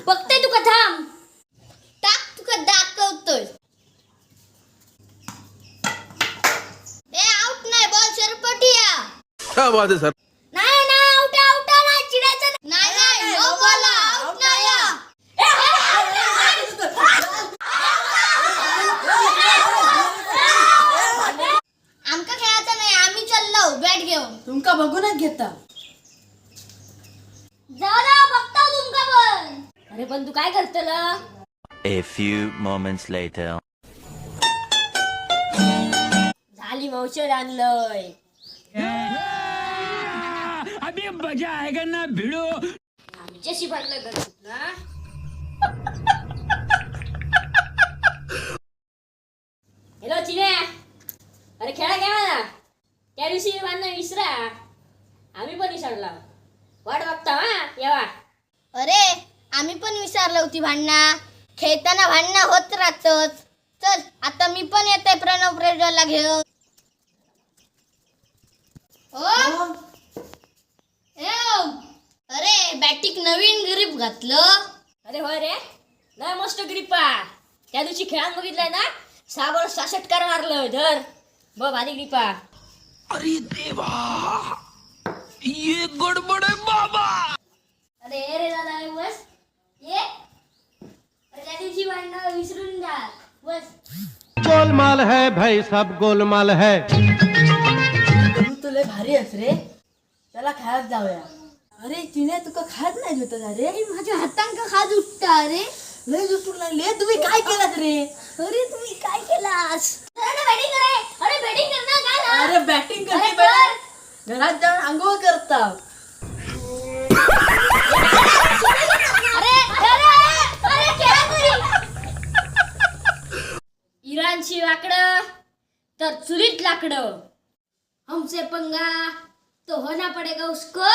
बघते तुका थांब. टाक तुका दाखवतोय. ए आउट नाही बॉल सरपटिया. क्या बात है सर. नाही नाही आउट आउट नाही चिडायचं नाही. नाही नो बॉल आउट नाही. आमका खेळायचं नाही. आम्ही चाललो बॅट घेऊन. तुमका बघूनच घेता. जाऊ बघता तुमका पण. अरे पण तू काय Kartala. A few moments later. झाली औषध आणलंय. अभी मजा आएगा ना भिड़ो. आमच्याशी भांडणं करत ना. हॅलो चिन्या. अरे खेळा घ्या मला. त्या दिवशी भांडणं विसरा. आम्ही पण विसरला. वाट बघता हा येवा. अरे आम्ही पण विसरलो होती भांडणं. खेळताना भांडणं होत राहतच. चल आता मी पण येते प्रणव प्रेजला घेऊन. अरे बॅटिक नवीन ग्रिप घातलं. अरे होय रे. नाही मस्त ग्रिप आहे. त्या दिवशी खेळात बघितलंय ना. 6 बॉल 6 षटकार मारलं. धर बघ भारी ग्रिप आहे. अरे देवा, ये गड़बड़ है बाबा. अरे रे दादा बस ये. अरे त्या दिवशी भांडणं विसरून जा बस. गोलमाल है भाई सब गोलमाल है. तू तुला भारी आहेस रे. चला खेळात जाऊया. अरे चिने तुका खात नाही होत अरे. माझ्या हातांका खाज उठता. अरे लय जुटून लागले. तुम्ही काय केलात रे. अरे तुम्ही काय केलास. बॅटिंग करे. अरे बॅटिंग करणार काय झालं? अरे बॅटिंग अरे करते कर. घरात जाऊन आंघोळ करता. अरे अरे अरे खेळा तरी. इराणची लाकडं तर चुलीत लाकडं. हमसे पंगा तो होना पडेगा उसको.